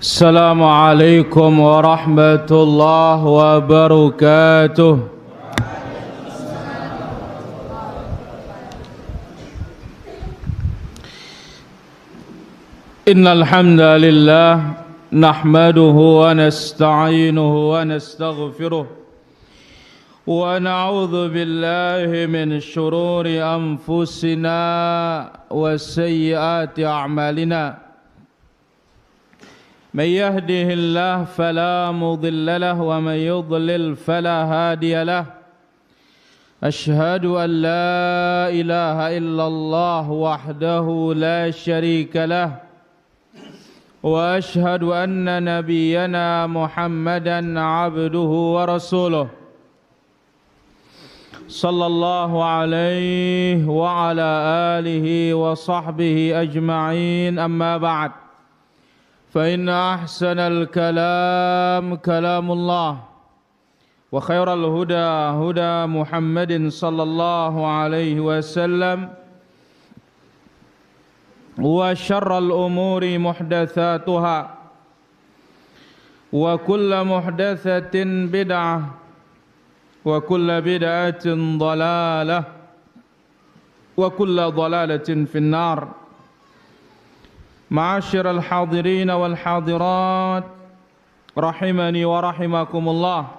السلام عليكم ورحمة الله وبركاته. إن الحمد لله نحمده ونستعينه ونستغفره ونعوذ بالله من شرور أنفسنا وسيئات أعمالنا. من يهده الله فلا مضل له ومن يضلل فلا هادي له. أشهد أن لا إله إلا الله وحده لا شريك له وأشهد أن نبينا محمدا عبده ورسوله صلى الله عليه وعلى آله وصحبه أجمعين. أما بعد، فإن أحسن الكلام كلام الله وخير الهدى هدى محمد صلى الله عليه وسلم وشر الأمور محدثاتها وكل محدثة بدعة وكل بدعة ضلالة وكل ضلالة في النار. معاشر الحاضرين والحاضرات rahimani wa rahimakumullah.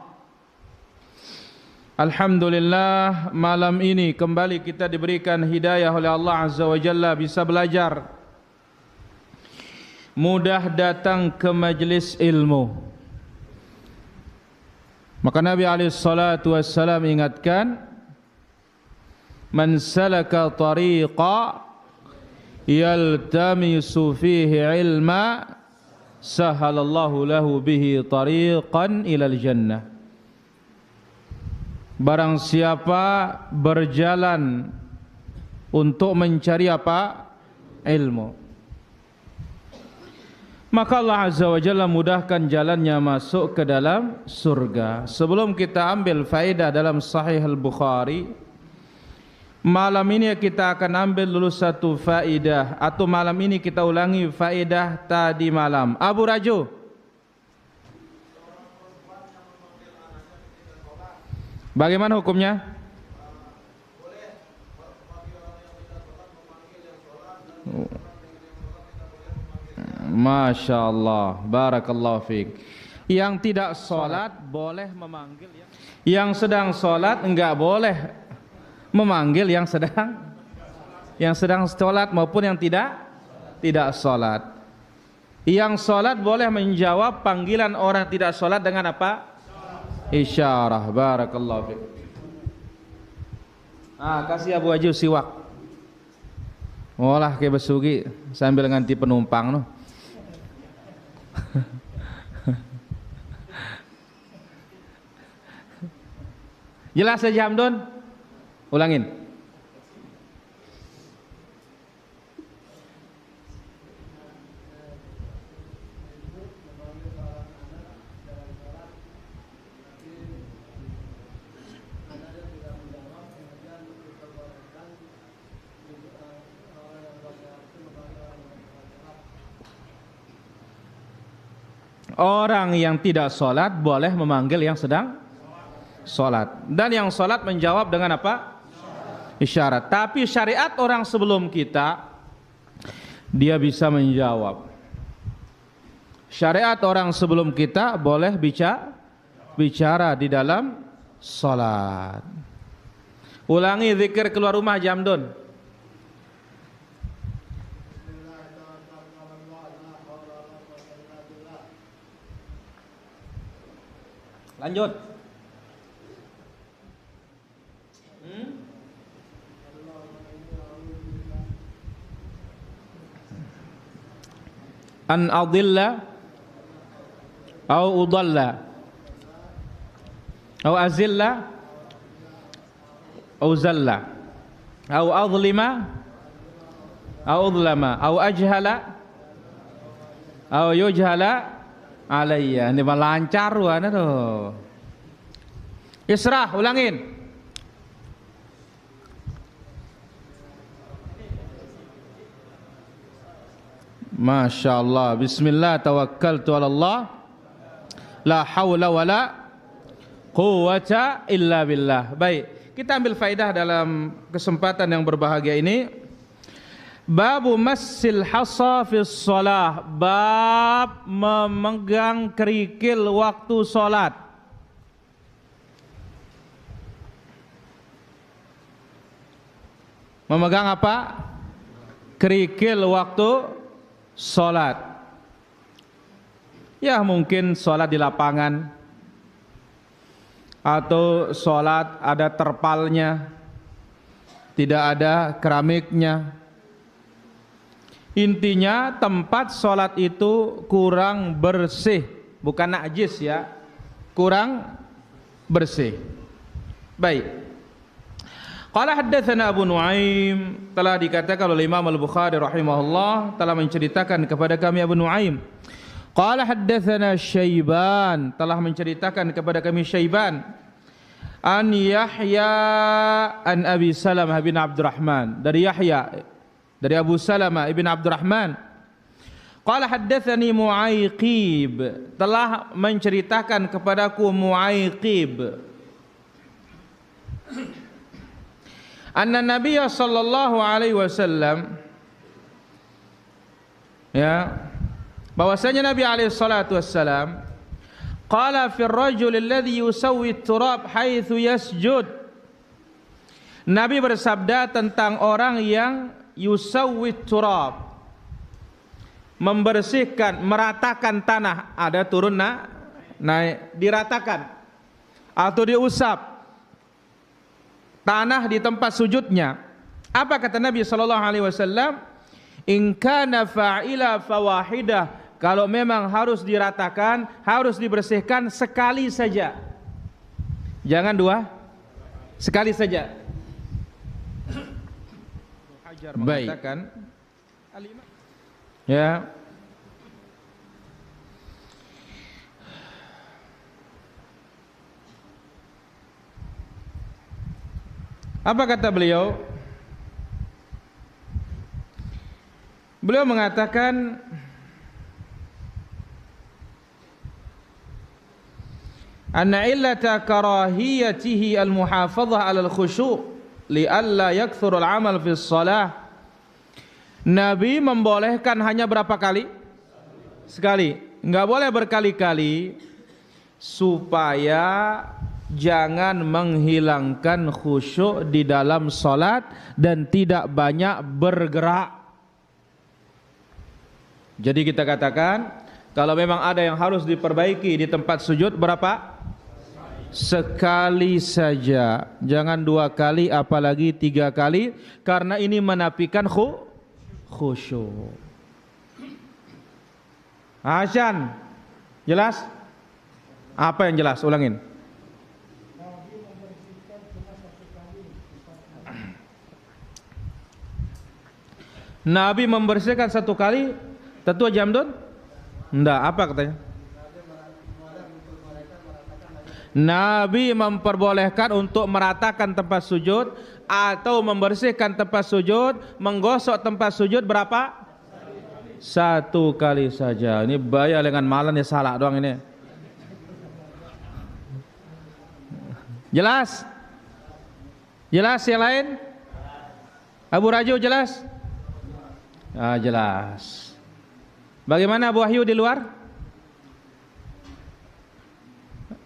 Alhamdulillah, malam ini kembali kita diberikan hidayah oleh Allah Azza wa Jalla bisa belajar. Mudah datang ke majlis ilmu. Maka Nabi SAW ingatkan, man salaka tariqa yaltamisu fihi ilma sahalallahu lahu bihi tariqan ilal jannah. Barang siapa berjalan untuk mencari apa? Ilmu, maka Allah Azza wa Jalla mudahkan jalannya masuk ke dalam surga. Sebelum kita ambil faedah dalam Sahih Al-Bukhari, malam ini kita akan ambil dulu satu faedah, atau malam ini kita ulangi faedah tadi malam. Abu Raju, bagaimana hukumnya? Masya Allah, barakallahu fiik. Yang tidak sholat boleh memanggil yang sedang sholat, enggak boleh memanggil yang sedang sholat maupun yang tidak sholat. Yang sholat boleh menjawab panggilan orang tidak sholat dengan apa? Isyarah. Barakallahu fiik. Kasih Abu Aju siwak. Olah ke besugi sambil nganti penumpang no. Jelas saja Hamdun? Ulangin. Orang yang tidak sholat boleh memanggil yang sedang sholat, dan yang sholat menjawab dengan apa? Isyarat. Tapi syariat orang sebelum kita, dia bisa menjawab. Syariat orang sebelum kita boleh bicara di dalam sholat. Ulangi zikir keluar rumah Jamdun. Lanjut. An adilla au udalla au azilla au zalla au adlima au udlama au ajhala au yujhala alayya. Ini mah lancar wana tuh. Israh, ulangin. Masya Allah. Bismillah tawakkaltu ala Allah. La hawla wa la quwwata illa billah. Baik, kita ambil faedah dalam kesempatan yang berbahagia ini. Babu massil hasa fi shalah. Bab memegang kerikil waktu salat. Memegang apa? Kerikil waktu salat. Ya mungkin salat di lapangan, atau salat ada terpalnya, tidak ada keramiknya. Intinya tempat salat itu kurang bersih, bukan najis ya, kurang bersih. Baik. Qala haddatsana Abu Nuaim, telah dikatakan oleh Imam Al-Bukhari rahimahullah, telah menceritakan kepada kami Abu Nuaim. Qala haddatsana Syaiban, telah menceritakan kepada kami Syaiban. An Yahya an Abi Salamah bin Abdurrahman, dari Yahya dari Abu Salamah ibn Abdurrahman. Qala haddatsani Mu'ayqib, telah menceritakan kepadaku Mu'ayqib. Anna Nabiya sallallahu alaihi wasallam, ya, bahwasanya Nabi alaihi salatu wassalam qala fi ar-rajul alladhi yusawwi at-turab haitsu yasjud. Nabi bersabda tentang orang yang yusawwi at-turab, membersihkan, meratakan tanah, ada turun naik, diratakan atau diusap tanah di tempat sujudnya. Apa kata Nabi sallallahu alaihi wasallam? In kana fa'ila fawahidah, kalau memang harus diratakan, harus dibersihkan sekali saja. Jangan dua, sekali saja. Hajar mengatakan, ya, apa kata beliau? Beliau mengatakan anna illata karahiyatihi al-muhafadhah 'ala al-khusyu' li'alla yakthur al-'amal fi shalah. Nabi membolehkan hanya berapa kali? Sekali. Enggak boleh berkali-kali supaya jangan menghilangkan khusyuk di dalam salat dan tidak banyak bergerak. Jadi kita katakan, kalau memang ada yang harus diperbaiki di tempat sujud, berapa? Sekali saja. Jangan 2 kali, apalagi 3 kali, karena ini menafikan khusyuk. Hasan, jelas? Apa yang jelas? Ulangin. Nabi membersihkan 1 kali, tentu jamdun? Enggak, apa katanya? Nabi memperbolehkan untuk meratakan tempat sujud atau membersihkan tempat sujud, menggosok tempat sujud berapa? 1 kali saja. Ini bayar dengan malan ya, salah doang ini. Jelas? Jelas yang lain? Abu Raju jelas? Jelas. Bagaimana Abu Wahyu di luar?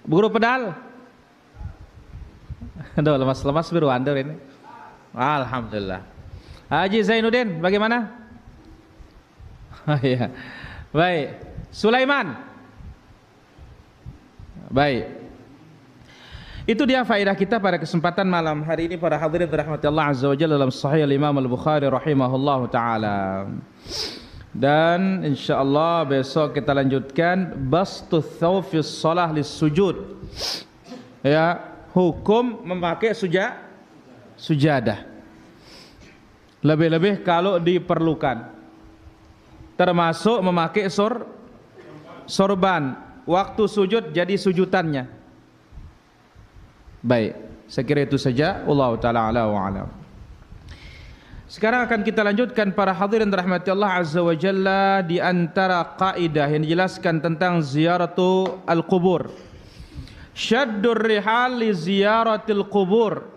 Guru pedal? Aduh, lemas-lemas biru under ini. Alhamdulillah. Haji Zainuddin bagaimana? Ya. Baik. Sulaiman. Baik. Itu dia faedah kita pada kesempatan malam hari ini para hadirin dirahmati Allah azza wajalla dalam Sahih Imam Al-Bukhari rahimahullahu taala. Dan insyaallah besok kita lanjutkan bastu thawb fi shalah lis-sujud. Ya, hukum memakai sujadah. Lebih-lebih kalau diperlukan. Termasuk memakai sorban. Waktu sujud jadi sujudannya. Baik, saya kira itu saja. Wallahu taala ala wa alam. Sekarang akan kita lanjutkan para hadirin rahmati Allah azza wa jalla di antara kaidah yang dijelaskan tentang ziyaratu al-qubur. Syaddur rihal li ziyaratil qubur.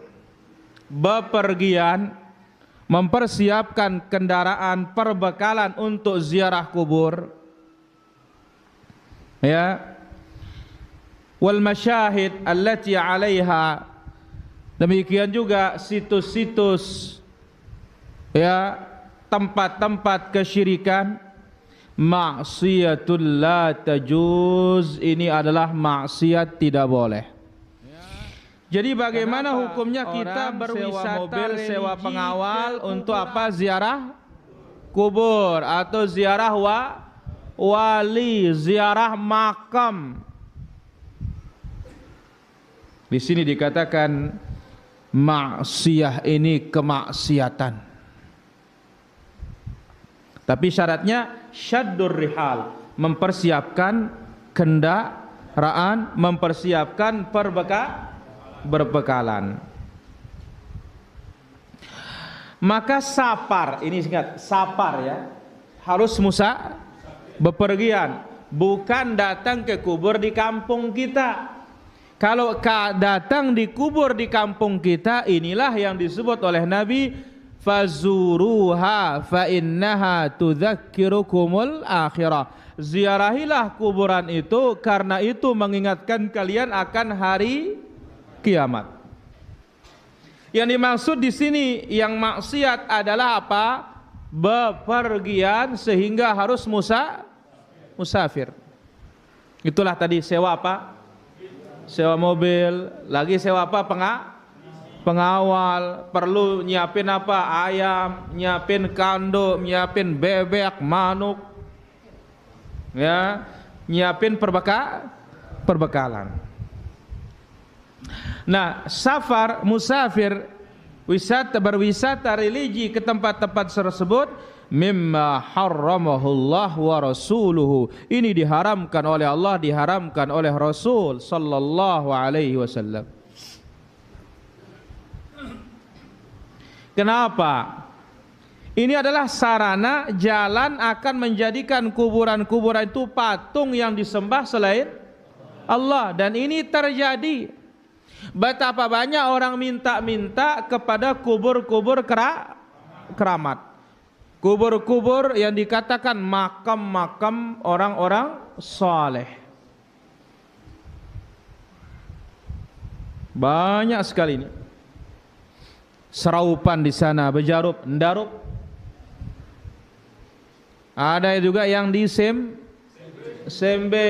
Bepergian, mempersiapkan kendaraan, perbekalan untuk ziarah kubur. Ya. Wal masyahid allati 'alaiha. Demikian juga situs-situs, ya, tempat-tempat kesyirikan. Maksiatul la tajuz, ini adalah maksiat tidak boleh. Jadi bagaimana hukumnya kita berwisata, mobil, sewa pengawal untuk apa? Ziarah kubur atau ziarah wali, ziarah makam. Di sini dikatakan maksiyah ini kemaksiatan. Tapi syaratnya syaddur rihal, mempersiapkan kendaraan, mempersiapkan berbekalan. Maka safar, ini ingat safar ya, harus bepergian, bukan datang ke kubur di kampung kita. Kalau datang di kubur di kampung kita, inilah yang disebut oleh Nabi, fazuruha fa innaha tudzakkirukumul akhirah. Ziarahilah kuburan itu karena itu mengingatkan kalian akan hari kiamat. Yang dimaksud di sini yang maksiat adalah apa? Bepergian sehingga harus musafir. Itulah tadi sewa apa? Sewa mobil, lagi sewa apa? Pengawal, perlu nyiapin apa? Ayam, nyiapin kanduk, nyiapin bebek, manuk, ya, nyiapin perbekalan. Nah, safar, musafir, berwisata religi ke tempat-tempat tersebut, mimma harramahullah wa rasuluhu, ini diharamkan oleh Allah, diharamkan oleh Rasul sallallahu alaihi wasallam. Kenapa? Ini adalah sarana jalan akan menjadikan kuburan-kuburan itu patung yang disembah selain Allah, dan ini terjadi. Betapa banyak orang minta-minta kepada kubur-kubur keramat, kubur-kubur yang dikatakan makam-makam orang-orang saleh. Banyak sekali ini. Seraupan di sana, bejarup, endarup. Ada juga yang di sembe,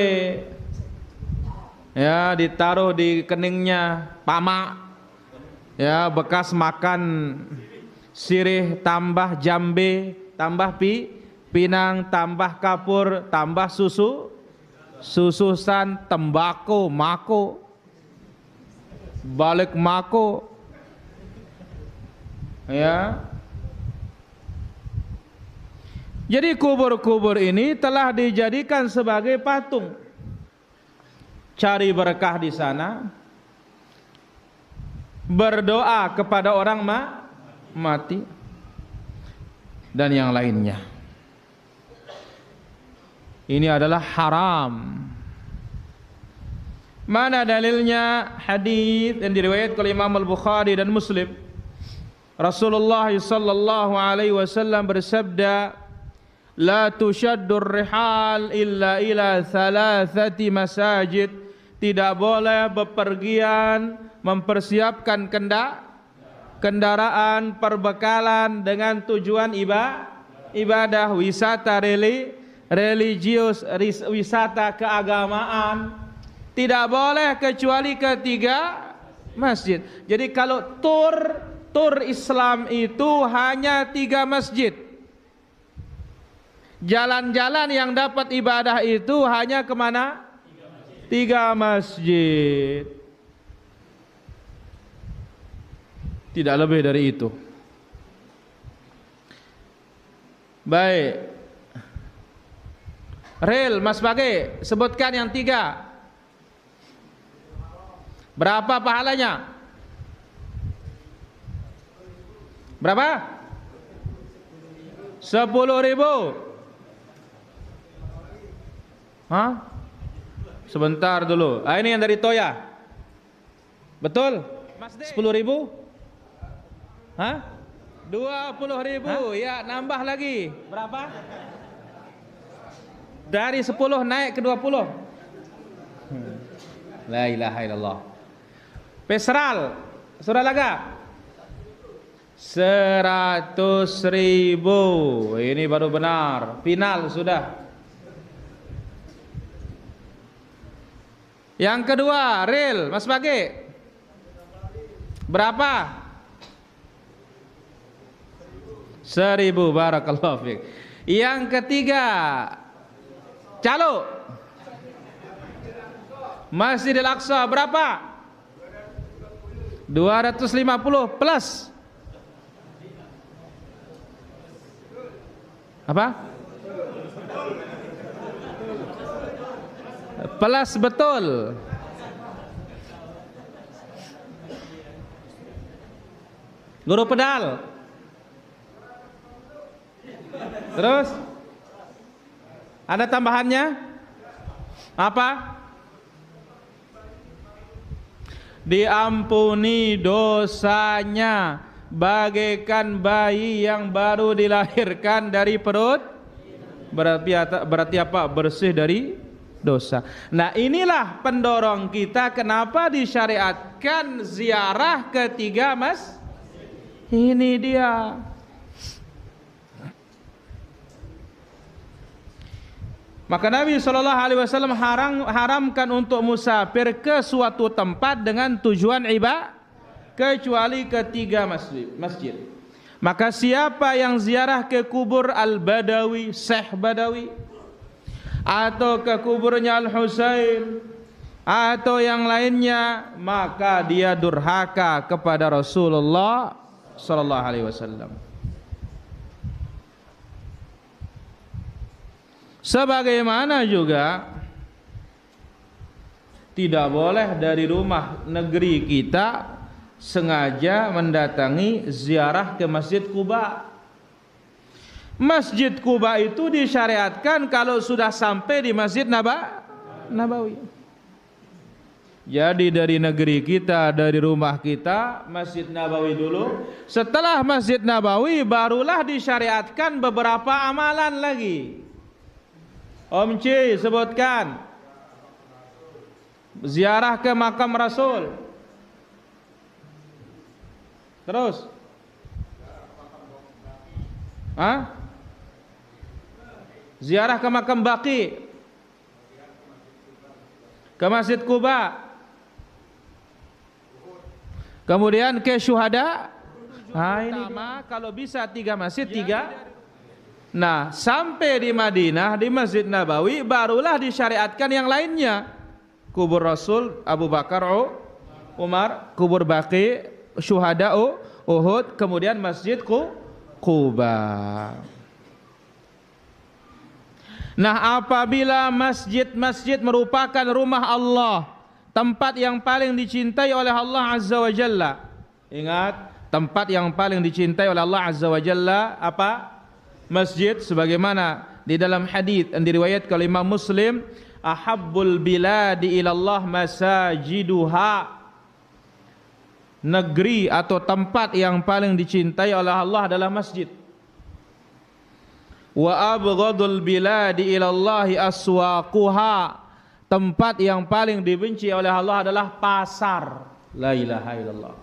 ya, ditaruh di keningnya pamak, ya, bekas makan sirih, tambah jambe, tambah pinang, tambah kapur, tambah sususan, tembakau, mako, balik mako, ya. Jadi kubur-kubur ini telah dijadikan sebagai patung. Cari berkah di sana, berdoa kepada orang mati, dan yang lainnya. Ini adalah haram. Mana dalilnya? Hadis yang diriwayatkan oleh Imam Al-Bukhari dan Muslim. Rasulullah sallallahu alaihi wasallam bersabda, la tushaddur rihal illa ila thalathati masajid. Tidak boleh bepergian, mempersiapkan kendaraan, perbekalan dengan tujuan ibadah, wisata religius, wisata keagamaan. Tidak boleh kecuali ketiga masjid. Jadi kalau tur Islam itu hanya 3 masjid. Jalan-jalan yang dapat ibadah itu hanya kemana? 3 masjid. Tidak lebih dari itu. Baik. Rel, Mas Bage, sebutkan yang 3. Berapa pahalanya? Berapa? 10.000. Hah? Sebentar dulu. Ini yang dari Toya. Betul? 10.000? Hah? 20.000. Ya, nambah lagi. Berapa? Dari 10 naik ke 20. La ilaha illallah. Pesral, surah Laga. 100.000. Ini baru benar. Final sudah. Yang kedua, real, Mas Bagi. Berapa? 1.000. Barakallahu fiik. Yang ketiga, calo. Masjidil Aqsa berapa? 250 plus. Apa? Plus betul. Guru pedal. Terus? Ada tambahannya? Apa? Diampuni dosanya bagaikan bayi yang baru dilahirkan dari perut. Berarti apa? Bersih dari dosa. Nah, inilah pendorong kita kenapa disyariatkan ziarah ketiga, Mas. Ini dia. Maka Nabi SAW haramkan untuk musafir ke suatu tempat dengan tujuan ibadah kecuali ketiga masjid. Maka siapa yang ziarah ke kubur Al-Badawi, Syekh Badawi, atau ke kuburnya Al-Husain, atau yang lainnya, maka dia durhaka kepada Rasulullah SAW. Sebagaimana juga tidak boleh dari rumah negeri kita sengaja mendatangi ziarah ke Masjid Quba. Masjid Quba itu disyariatkan kalau sudah sampai di Masjid Nabawi. Jadi dari negeri kita, dari rumah kita, Masjid Nabawi dulu. Setelah Masjid Nabawi barulah disyariatkan beberapa amalan lagi. Om Ci sebutkan ziarah ke makam Rasul. Terus ziarah ke makam Baqi, ke Masjid Quba, kemudian ke syuhada. Ini kalau bisa 3 masjid, 3. Nah, sampai di Madinah, di Masjid Nabawi, barulah disyariatkan yang lainnya. Kubur Rasul, Abu Bakar, Umar, kubur Baqi, syuhada, Uhud, kemudian Masjid Quba. Nah, apabila masjid-masjid merupakan rumah Allah, tempat yang paling dicintai oleh Allah Azza wa Jalla. Ingat, tempat yang paling dicintai oleh Allah Azza wa Jalla apa? Masjid, sebagaimana di dalam hadis yang diriwayatkan oleh Imam Muslim, ahabbul biladi ilallah masajiduha. Negeri atau tempat yang paling dicintai oleh Allah adalah masjid. Wa abghadul biladi ilallahi aswaquha. Tempat yang paling dibenci oleh Allah adalah pasar. La ilaha illallah.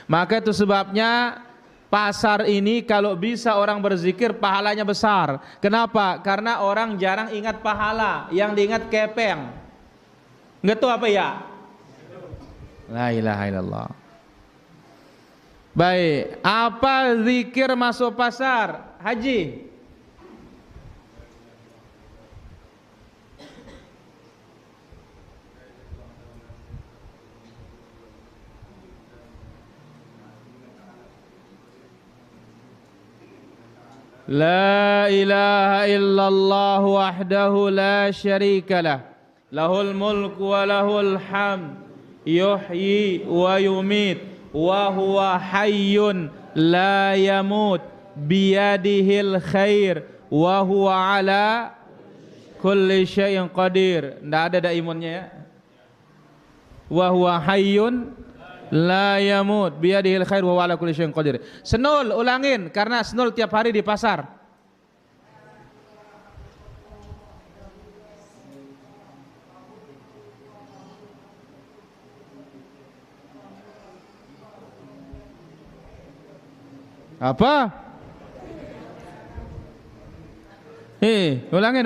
Maka itu sebabnya pasar ini kalau bisa orang berzikir pahalanya besar. Kenapa? Karena orang jarang ingat pahala, yang diingat kepeng. Nggak tahu apa ya? La ilaha illallah. Baik, apa zikir masuk pasar? Haji. La ilaha illallah wahdahu la syarika lah. Lahul mulku wa lahul hamd. Yuhyi wa yumit wa huwa hayyun la yamut. biyadihil khair wa huwa ala kulli syai'in qadir. Enggak ada daimunnya ya. Wa huwa hayyun la yamut biyadihil khair wa huwa ala kulli syai'in qadir. Senul, ulangin karena Senul tiap hari di pasar. Apa? Ulangin.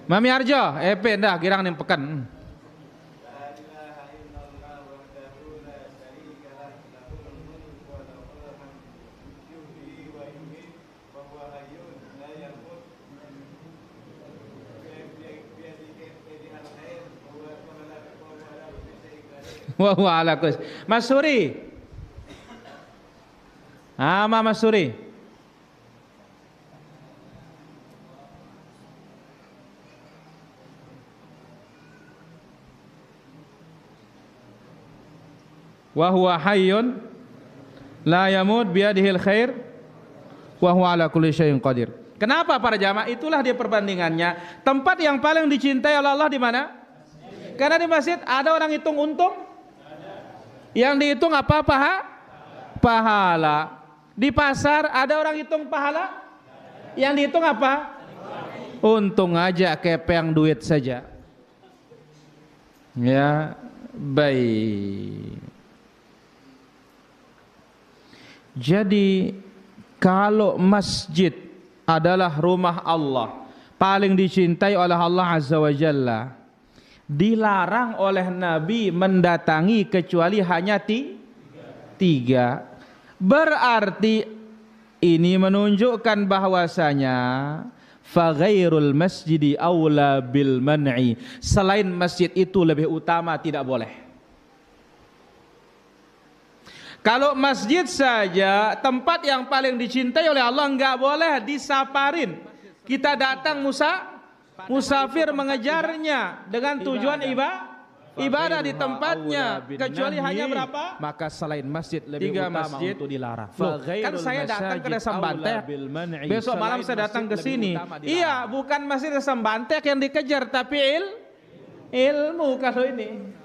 Mami Arjo, ndah girang nih pekan. Wa huwa ala kulli. Mas Suri. Mas Suri. Wa huwa hayyun la yamut biyadihil khair wa huwa ala kulli syai'in qadir. Kenapa para jamaah? Itulah dia perbandingannya. Tempat yang paling dicintai oleh Allah di mana? Karena di masjid ada orang hitung untung. Yang dihitung apa? Pahala. Di pasar ada orang hitung pahala. Yang dihitung apa? Untung aja, kepeng duit saja. Ya, baik. Jadi kalau masjid adalah rumah Allah, paling dicintai oleh Allah Azza wa Jalla, dilarang oleh Nabi mendatangi kecuali hanya tiga. Berarti ini menunjukkan bahwasanya faghairul masjidi aula bil man'i, selain masjid itu lebih utama tidak boleh. Kalau masjid saja tempat yang paling dicintai oleh Allah enggak boleh disaparin. Kita datang musafir mengejarnya dengan tujuan ibadah di tempatnya, kecuali hanya berapa? Maka selain masjid lebih utama untuk dilarang. Kan saya datang ke Desa Bantek, besok malam saya datang ke sini. Iya, bukan masjid Desa Bantek yang dikejar, tapi ilmu kalau ini.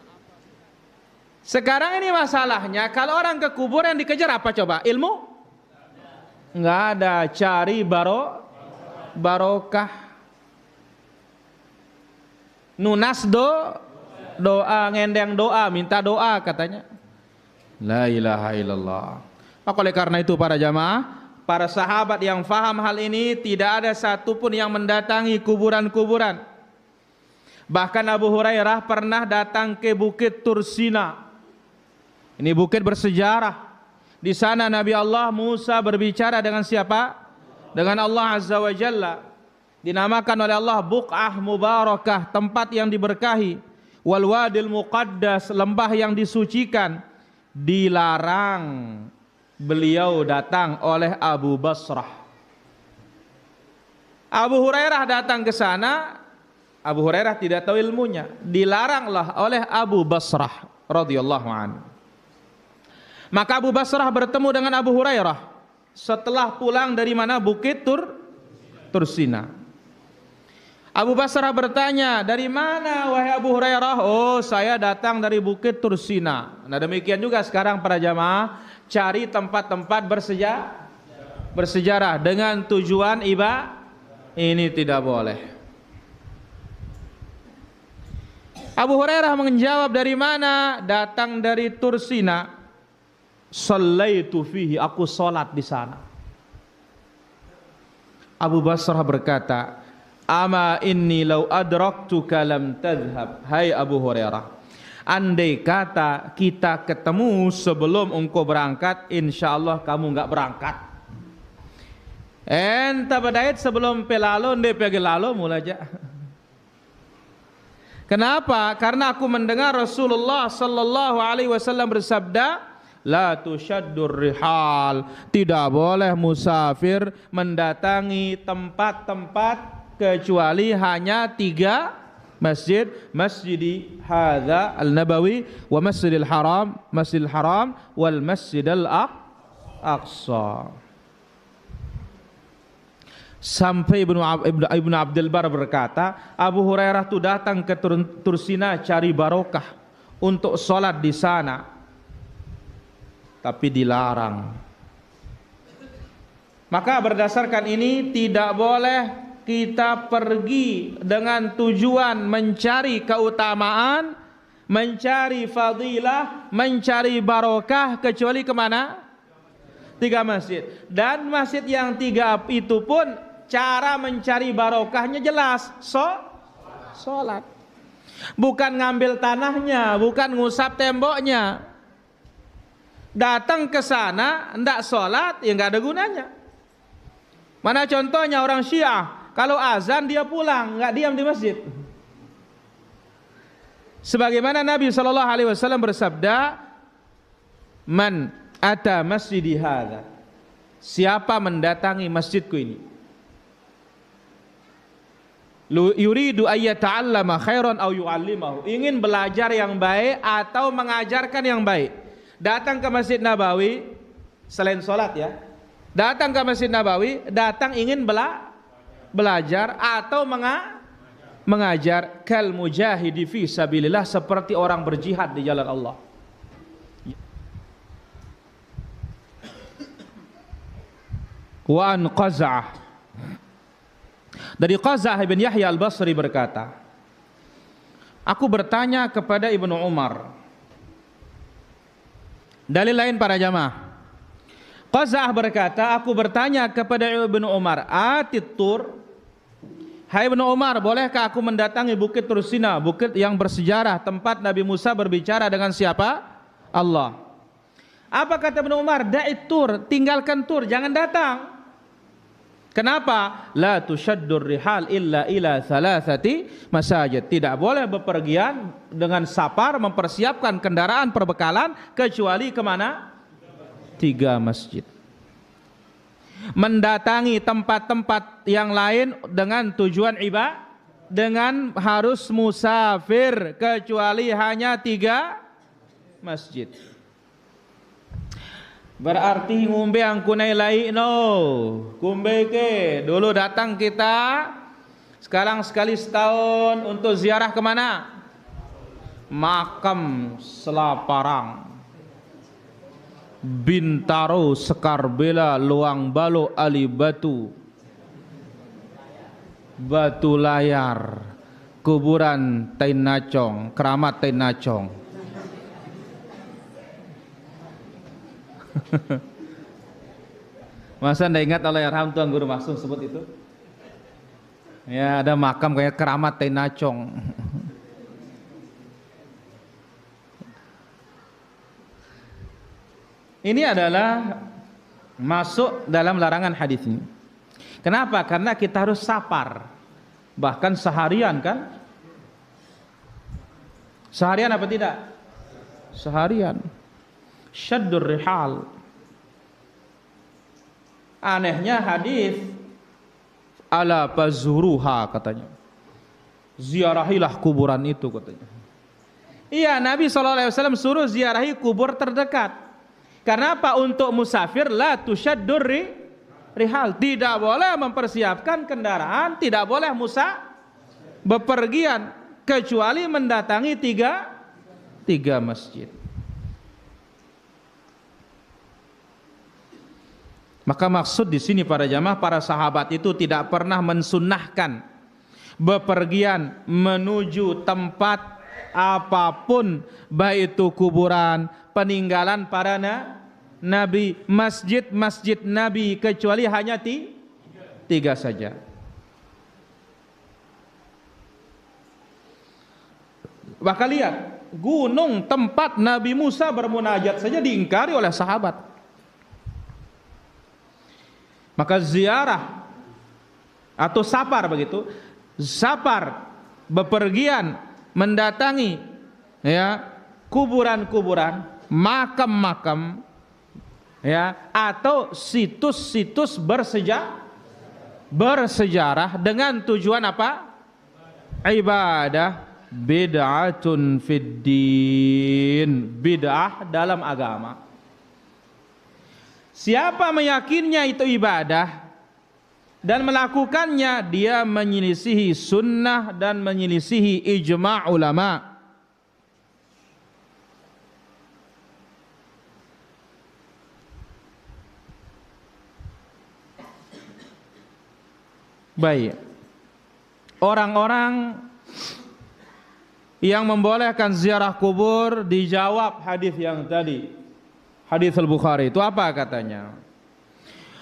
Sekarang ini masalahnya, kalau orang ke kubur yang dikejar apa coba? Ilmu? Enggak ada, cari barokah. Nunas doa, ngendeng doa, minta doa katanya. La ilaha illallah. Maka oleh karena itu para jamaah, para sahabat yang faham hal ini, tidak ada satupun yang mendatangi kuburan-kuburan. Bahkan Abu Hurairah pernah datang ke Bukit Tursina. Ini bukit bersejarah. Di sana Nabi Allah Musa berbicara dengan siapa? Dengan Allah Azza wa Jalla. Dinamakan oleh Allah Buq'ah Mubarakah, tempat yang diberkahi. Wal Wadil Muqaddas, lembah yang disucikan. Dilarang beliau datang oleh Abu Basrah. Abu Hurairah datang ke sana. Abu Hurairah tidak tahu ilmunya. Dilaranglah oleh Abu Basrah radhiyallahu anhu. Maka Abu Basrah bertemu dengan Abu Hurairah setelah pulang dari mana? Bukit Tursina. Abu Basrah bertanya, dari mana wahai Abu Hurairah? Oh, saya datang dari Bukit Tursina. Nah demikian juga sekarang para jamaah, cari tempat-tempat bersejarah dengan tujuan ibadah, ini tidak boleh. Abu Hurairah menjawab, dari mana? Datang dari Tursina. Sallaitu fihi, aku salat di sana. Abu Basrah berkata, ama inni law adraktuka lam tadhhab. Hai Abu Hurairah, andai kata kita ketemu sebelum engkau berangkat, insyaallah kamu enggak berangkat. Enta badait sebelum pelalo ndai pagi lalo mulaja. Kenapa? Karena aku mendengar Rasulullah sallallahu alaihi wasallam bersabda, la tusyaddur rihal, tidak boleh musafir mendatangi tempat-tempat kecuali hanya 3 masjid, Masjidi hadza al-Nabawi wa Masjidil Haram wal Masjidil Aqsa. Sampai Ibnu Abdul Bar berkata, Abu Hurairah itu datang ke Tursina cari barokah untuk sholat di sana, tapi dilarang. Maka berdasarkan ini tidak boleh kita pergi dengan tujuan mencari keutamaan, mencari fadilah, mencari barokah kecuali kemana? 3 masjid. Dan masjid yang 3 itu pun cara mencari barokahnya jelas, sholat. Bukan ngambil tanahnya, bukan ngusap temboknya. Datang ke sana ndak sholat, ya nggak ada gunanya. Mana contohnya orang Syiah, kalau azan dia pulang, nggak diam di masjid. Sebagaimana Nabi SAW bersabda, man ata masjidi hadza, siapa mendatangi masjidku ini, yuridu ayyata'allama khairan aw yu'allimahu, ingin belajar yang baik atau mengajarkan yang baik, datang ke Masjid Nabawi, selain sholat ya, datang ke Masjid Nabawi, datang ingin belajar atau mengajar, kal mujahidi fi sabilillah, seperti orang berjihad di jalan Allah. Wa an Qaz'ah, dari Qaz'ah bin Yahya al-Basri berkata, aku bertanya kepada Ibnu Umar. Dalil lain para jamaah, Qaz'ah berkata, aku bertanya kepada Ibnu Umar, atit tur, hai Ibnu Umar, bolehkah aku mendatangi Bukit Tursina, bukit yang bersejarah, tempat Nabi Musa berbicara dengan siapa? Allah. Apa kata Ibnu Umar? Da'it tur, tinggalkan tur, jangan datang. Kenapa? La tusyaddur rihal illa ila thalathati masajid. Tidak boleh bepergian dengan safar, mempersiapkan kendaraan perbekalan kecuali kemana? 3 masjid. Mendatangi tempat-tempat yang lain dengan tujuan ibadah, dengan harus musafir kecuali hanya 3 masjid. Berarti ngumbe angkunai lai no, kumbe ke dulu datang kita, sekarang sekali setahun untuk ziarah kemana? Makam Selaparang, Bintaro, Sekarbela, Luang Balo, Ali Batu, Batu Layar, kuburan Tainacong, keramat Tainacong. Masa anda ingat Allahyarham Tuan Guru Maksum sebut itu? Ya, ada makam kayak keramat Tainacong. Ini adalah masuk dalam larangan hadis ini. Kenapa? Karena kita harus safar, bahkan seharian kan? Seharian apa tidak? Seharian. Syaddur rihal. Anehnya hadis, ala pazuruha katanya, ziarahilah kuburan itu katanya. Iya, Nabi SAW suruh ziarahi kubur terdekat. Kenapa? Untuk musafir la tusyaddur rihal, tidak boleh mempersiapkan kendaraan, tidak boleh bepergian kecuali mendatangi 3 masjid. Maka maksud di sini para jamaah, para sahabat itu tidak pernah mensunnahkan bepergian menuju tempat apapun, baik itu kuburan, peninggalan para nabi, masjid nabi, kecuali hanya 3 saja. Maka lihat, gunung tempat Nabi Musa bermunajat saja diingkari oleh sahabat. Maka ziarah atau safar begitu, safar bepergian mendatangi ya kuburan-kuburan makam-makam, ya, atau situs-situs bersejarah dengan tujuan apa? Ibadah, bid'atun fid din, bid'ah dalam agama. Siapa meyakinnya itu ibadah dan melakukannya, dia menyelisihi sunnah dan menyelisihi ijma' ulama. Baik, orang-orang yang membolehkan ziarah kubur dijawab hadis yang tadi, hadis Al-Bukhari itu apa katanya?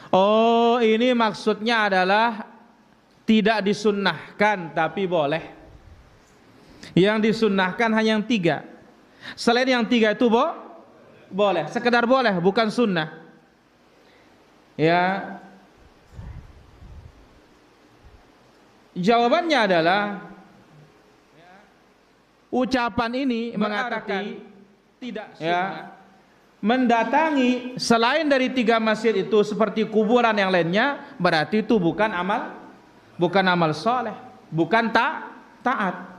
Oh, ini maksudnya adalah tidak disunnahkan tapi boleh. Yang disunnahkan hanya yang 3. Selain yang 3 itu boleh, sekedar boleh, bukan sunnah. Ya. Jawabannya adalah ucapan ini mengatakan tidak sunnah, ya, mendatangi selain dari 3 masjid itu seperti kuburan yang lainnya, berarti itu bukan amal soleh, bukan taat.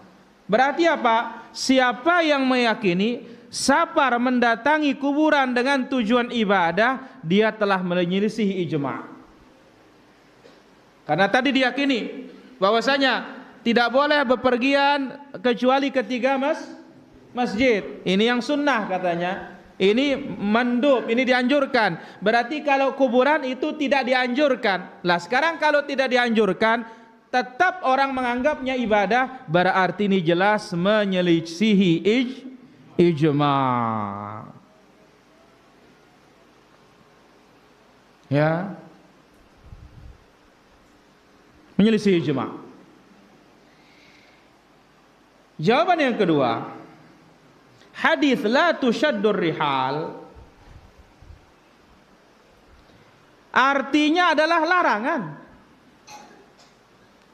Berarti apa? Siapa yang meyakini safar mendatangi kuburan dengan tujuan ibadah, dia telah menyelisihi ijma'. Karena tadi diyakini bahwasanya tidak boleh bepergian kecuali ke 3 masjid. Ini yang sunnah katanya. Ini mandub, ini dianjurkan. Berarti kalau kuburan itu tidak dianjurkan. Lah sekarang kalau tidak dianjurkan, tetap orang menganggapnya ibadah, berarti ini jelas menyelisihi ijma'. Ya. Menyelisih ijma'. Jawaban yang kedua, hadis la tushaddur rihal artinya adalah larangan.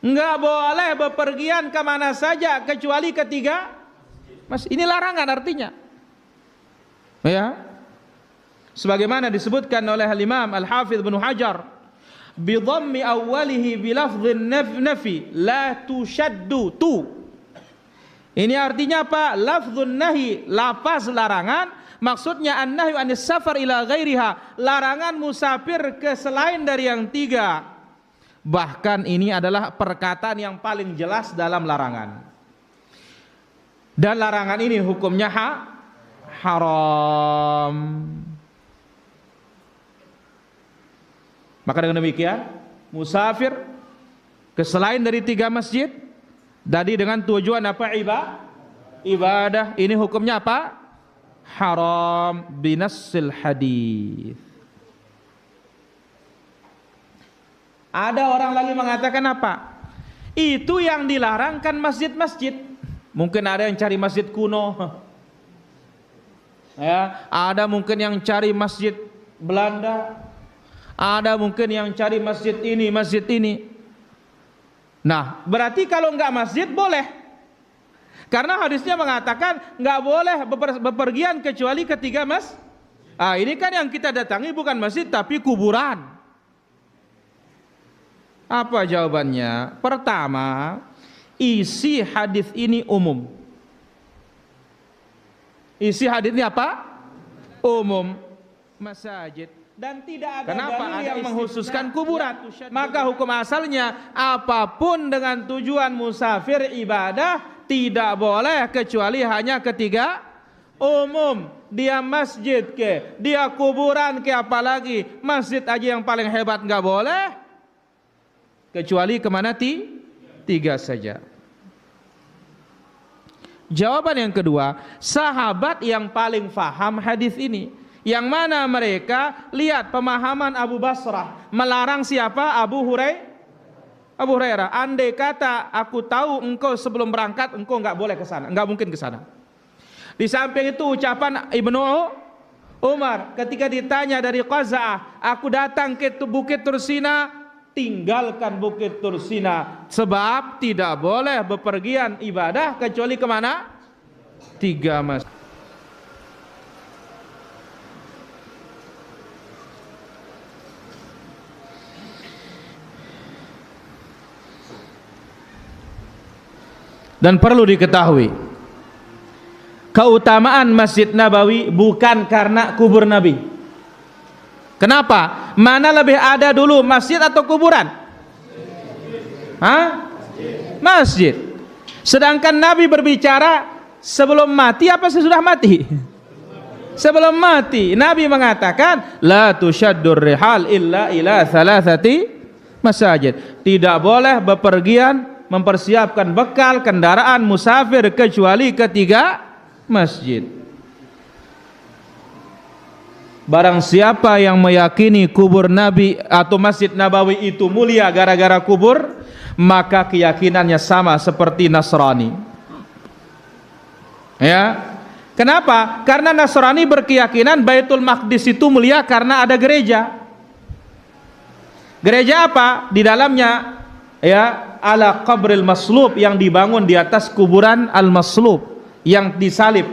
Enggak boleh bepergian kemana saja kecuali ke 3 masjid. Ini larangan artinya. Ya. Sebagaimana disebutkan oleh Imam Al-Hafidz Ibnu Hajar, bidhammi awwalihi bilafdhin nafi la tushaddu tu. Ini artinya apa? Lafdzun nahi, lafaz larangan, maksudnya an-nahyu anis safar ila ghairiha, larangan musafir ke selain dari yang 3. Bahkan ini adalah perkataan yang paling jelas dalam larangan. Dan larangan ini hukumnya haram. Maka dengan demikian, musafir ke selain dari 3 masjid tadi dengan tujuan apa? Ibadah. Ini hukumnya apa? Haram binassil hadis. Ada orang lagi mengatakan apa? Itu yang dilarang kan masjid-masjid. Mungkin ada yang cari masjid kuno. Ya, ada mungkin yang cari masjid Belanda. Ada mungkin yang cari masjid ini, masjid ini. Nah, berarti kalau enggak masjid boleh. Karena hadisnya mengatakan enggak boleh bepergian kecuali ke 3 masjid. Ini kan yang kita datangi bukan masjid tapi kuburan. Apa jawabannya? Pertama, isi hadis ini umum. Isi hadis ini apa? Umum. Masajid. Dan tidak ada dalil yang mengkhususkan kuburan. Maka hukum asalnya apapun dengan tujuan musafir ibadah tidak boleh kecuali hanya ke 3 umum. Dia masjid ke, dia kuburan ke, apalagi masjid aja yang paling hebat nggak boleh. Kecuali kemana? 3 saja. Jawaban yang kedua, sahabat yang paling faham hadis ini, yang mana mereka lihat pemahaman Abu Basrah melarang siapa? Abu Hurairah. Andai kata aku tahu engkau sebelum berangkat engkau nggak boleh ke sana, nggak mungkin ke sana. Di samping itu ucapan Ibnu Umar ketika ditanya dari Qaza'ah, aku datang ke Bukit Tursina, tinggalkan Bukit Tursina, sebab tidak boleh bepergian ibadah kecuali kemana? 3 masjid. Dan perlu diketahui, keutamaan Masjid Nabawi bukan karena kubur Nabi. Kenapa? Mana lebih ada dulu, masjid atau kuburan? Hah? Masjid. Sedangkan Nabi berbicara sebelum mati apa sesudah mati? Sebelum mati. Nabi mengatakan, la tushaddur rihal illa ila thalathati masajid. Tidak boleh bepergian mempersiapkan bekal kendaraan musafir kecuali ketiga masjid. Barang siapa yang meyakini kubur Nabi atau Masjid Nabawi itu mulia gara-gara kubur, maka keyakinannya sama seperti Nasrani. Ya. Kenapa? Karena Nasrani berkeyakinan Baitul Maqdis itu mulia karena ada gereja. Gereja apa? Di dalamnya ya ala qabril maslub, yang dibangun di atas kuburan al-maslub yang disalib.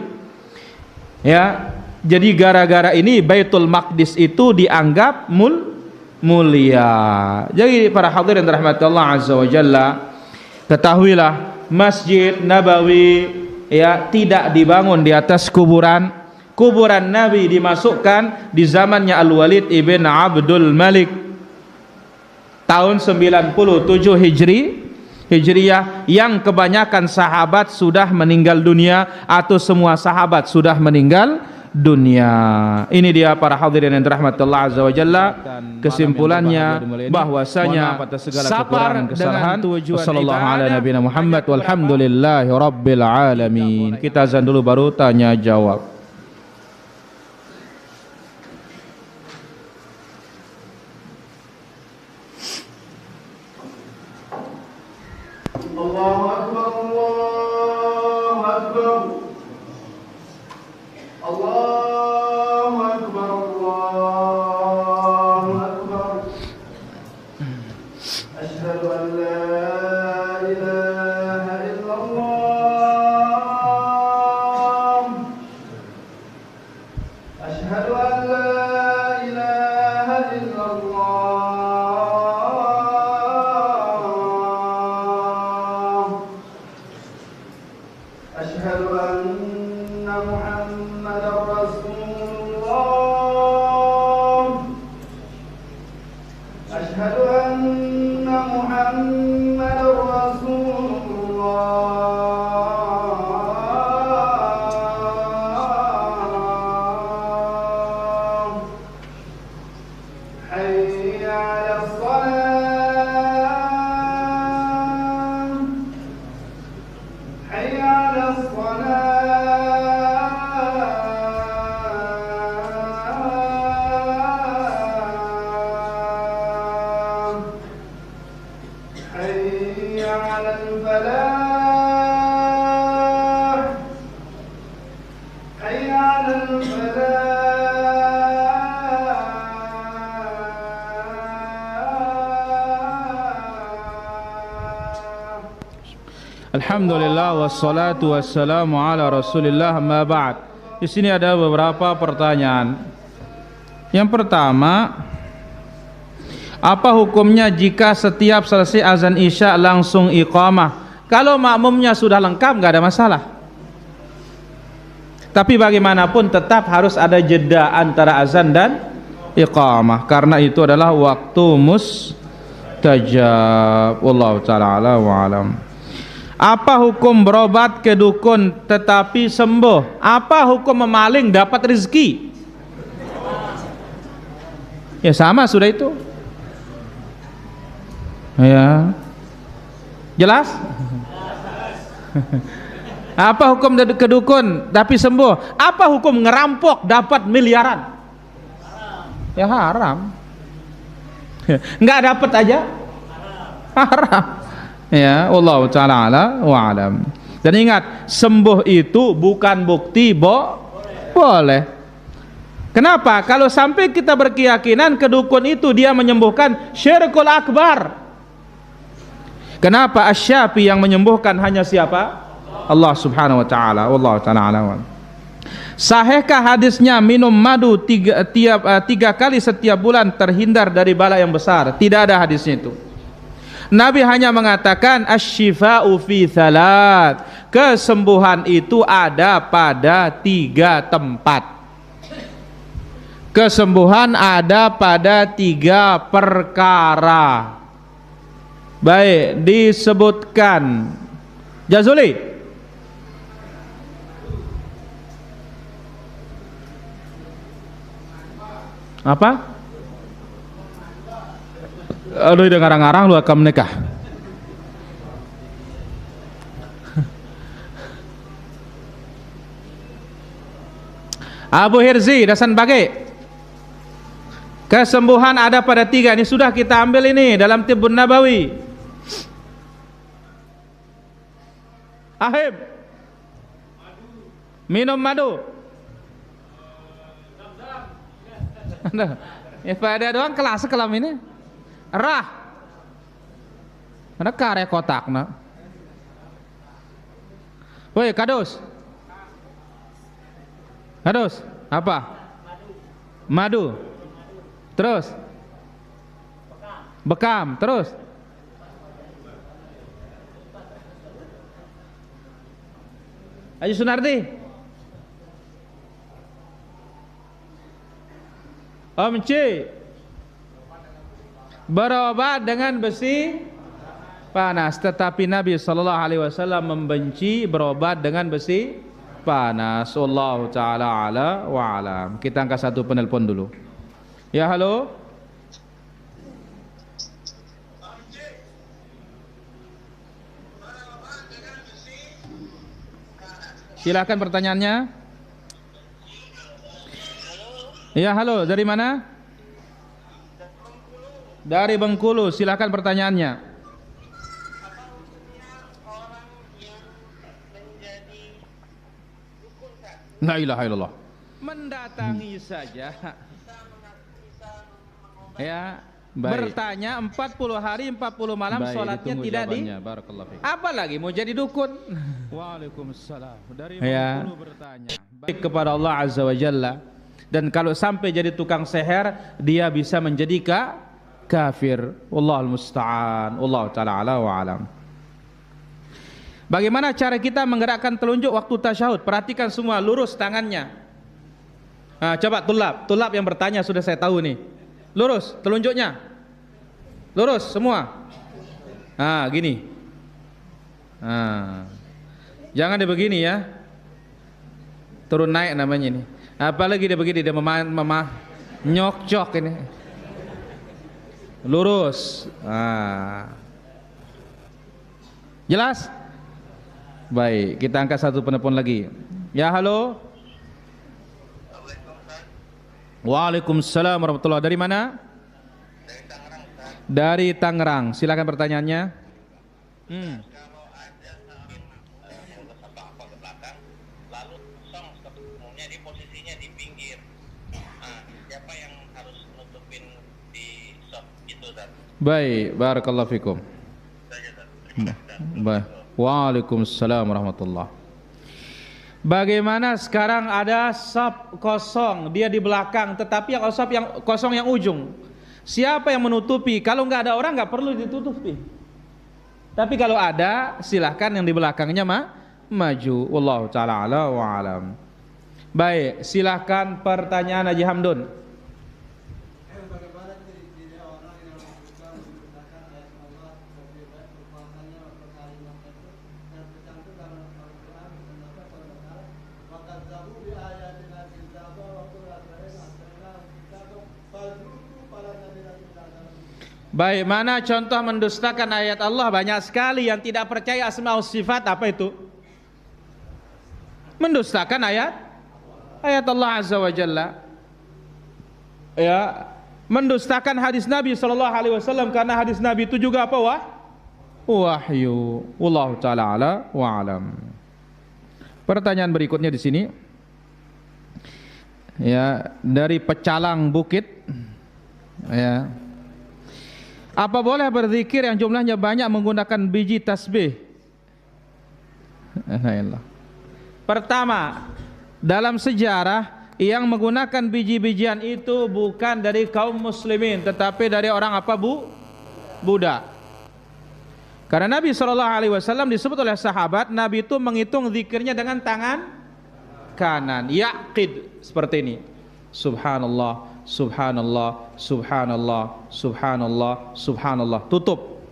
Ya. Jadi gara-gara ini Baitul Maqdis itu dianggap mulia. Jadi para hadirin rahmat Allah azza wa jalla, ketahuilah Masjid Nabawi ya tidak dibangun di atas kuburan. Kuburan Nabi dimasukkan di zamannya Al-Walid ibn Abdul Malik tahun 97 Hijriyah, yang kebanyakan sahabat sudah meninggal dunia atau semua sahabat sudah meninggal dunia. Ini dia para hadirin yang dirahmati Allah azza wa jalla, kesimpulannya bahwasanya sabar kesalahan. Wassallallahu ala nabiyina Muhammad walhamdulillahi rabbil alamin. Kita azan dulu baru tanya jawab. Allahu akbar, Allahu akbar. Allahu akbar, Allahu akbar. Asyhadu an la ilaha illallah. Asyhadu an la ilaha illallah. Asyhadu anna Muhammadar Rasulullah. Asyhadu anna Muhammadar Rasulullah. Hayya 'alas salam. Hayya 'alas salam. Hayya 'alal falah. Hayya 'alal falah. Alhamdulillah wassalatu wassalamu ala Rasulillah, ma ba'd. Di sini ada beberapa pertanyaan. Yang pertama, apa hukumnya jika setiap selesai azan Isya langsung iqamah? Kalau makmumnya sudah lengkap nggak ada masalah. Tapi bagaimanapun tetap harus ada jeda antara azan dan iqamah, karena itu adalah waktu mustajab. Wallahu ta'ala ala wa alam. Apa hukum berobat ke dukun tetapi sembuh? Apa hukum memaling dapat rezeki? Ya sama sudah itu. Ya. Jelas? Apa hukum ke dukun tapi sembuh? Apa hukum ngerampok dapat miliaran? Ya haram. Enggak dapat aja? Haram. Ya, Allah ta'ala ala wa alam. Dan ingat, sembuh itu bukan bukti boleh. Kenapa? Kalau sampai kita berkeyakinan kedukun itu dia menyembuhkan, syirkul akbar. Kenapa asy-syafi yang menyembuhkan hanya siapa? Allah subhanahu wa ta'ala. Wallahu ta'ala ala wa alam. Sahihkah hadisnya minum madu tiga kali setiap bulan terhindar dari bala yang besar? Tidak ada hadisnya itu. Nabi hanya mengatakan asy-syifa'u fi tsalat. Kesembuhan itu ada pada 3 tempat. Kesembuhan ada pada 3 perkara. Baik, disebutkan. Jazuli. Apa? Aduh, udah ngarang-ngarang lu akan menikah. Abu Hirzi, Dasan Bage. Kesembuhan ada pada 3. Ini sudah kita ambil ini dalam Tibbun Nabawi. Ahib. Minum madu. Ya pada doang kelas kelam ini. Rah. Ada karya kotak nak. Woi kadus. Kadus. Apa? Madu. Terus. Bekam. Terus. Ayo Sunardi. Om C. Berobat dengan besi panas, tetapi Nabi SAW membenci berobat dengan besi panas. Wallahu taala ala wa alam. Kita angkat satu penelpon dulu. Ya, halo. Silakan pertanyaannya. Ya, halo, dari mana? Dari Bengkulu, silakan pertanyaannya. La ilaha illallah. Mendatangi saja. Ya, baik. Bertanya 40 hari 40 malam baik, sholatnya tidak di. Apalagi mau jadi dukun. Waalaikumsalam. Dari Bengkulu bertanya. Baik kepada Allah Azza wa Jalla. Dan kalau sampai jadi tukang seher, dia bisa menjadi kafir. Wallahul musta'an. Wallahu ta'ala ala wa alam. Bagaimana cara kita menggerakkan telunjuk waktu tasyahud? Perhatikan semua, lurus tangannya. Nah, coba tulab yang bertanya sudah saya tahu nih. Lurus telunjuknya. Lurus semua. Nah, gini. Nah. Jangan dia begini ya. Turun naik namanya ini. Apalagi dia begini, dia nyok-cok ini. Lurus. Jelas? Baik, kita angkat satu penelpon lagi. Ya, halo. Waalaikumsalam warahmatullahi. Dari mana? Dari Tangerang, Ustaz. Dari Tangerang. Silakan pertanyaannya. Kalau ada mulus apa ke belakang, lalu kosong umumnya di posisinya di pinggir. Nah, siapa yang harus nutupin di soft itu, Ustaz? Baik, barakallahu fikum. Saja, Ustaz. Terima kasih. Baik. Waalaikumsalam warahmatullahi. Bagaimana sekarang ada saf kosong, dia di belakang, tetapi yang saf yang kosong yang ujung. Siapa yang menutupi? Kalau nggak ada orang nggak perlu ditutupi. Tapi kalau ada, silahkan yang di belakangnya maju. Wallahu taala ala wa alam. Baik, silahkan pertanyaan Haji Hamdun. Baik, mana contoh mendustakan ayat Allah? Banyak sekali yang tidak percaya asma wa sifat. Apa itu? Mendustakan ayat Allah Azza wa Jalla. Ya, mendustakan hadis Nabi SAW, karena hadis Nabi itu juga apa? Wahyu. Wallahu taala ala wa alam. Pertanyaan berikutnya di sini. Ya, dari Pecalang Bukit. Ya. Apa boleh berzikir yang jumlahnya banyak menggunakan biji tasbih? Pertama, dalam sejarah yang menggunakan biji-bijian itu bukan dari kaum muslimin, tetapi dari orang apa, Buddha. Karena Nabi SAW disebut oleh sahabat, Nabi itu menghitung zikirnya dengan tangan kanan, yaqid, seperti ini. Subhanallah, subhanallah, subhanallah, subhanallah, subhanallah. Tutup.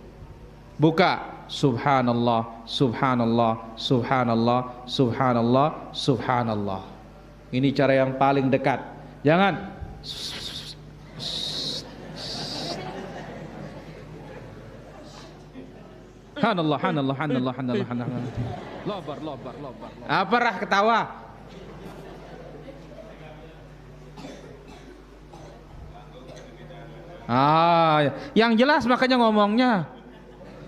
Buka. Subhanallah, subhanallah, subhanallah, subhanallah, subhanallah. Ini cara yang paling dekat. Jangan Hanallah, hanallah, hanallah, hanallah, hanallah. Lobar. Apa rah ketawa? Yang jelas makanya ngomongnya.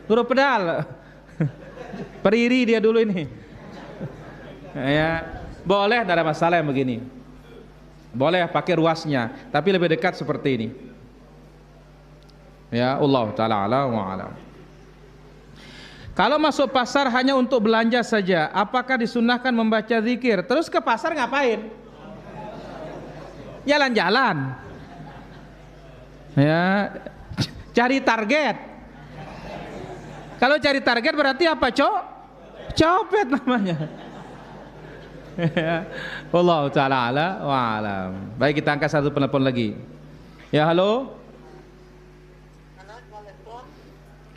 Huruf pedal. Periri dia dulu ini. Ya, boleh, tidak ada masalah yang begini. Boleh pakai ruasnya, tapi lebih dekat seperti ini. Ya, Allah taala alam wa alam. Kalau masuk pasar hanya untuk belanja saja, apakah disunahkan membaca zikir? Terus ke pasar ngapain? Jalan-jalan. Ya, cari target. Kalau cari target berarti apa, copet namanya. Allah taala ala wa alam. Baik, kita angkat satu penelpon lagi. Ya, halo.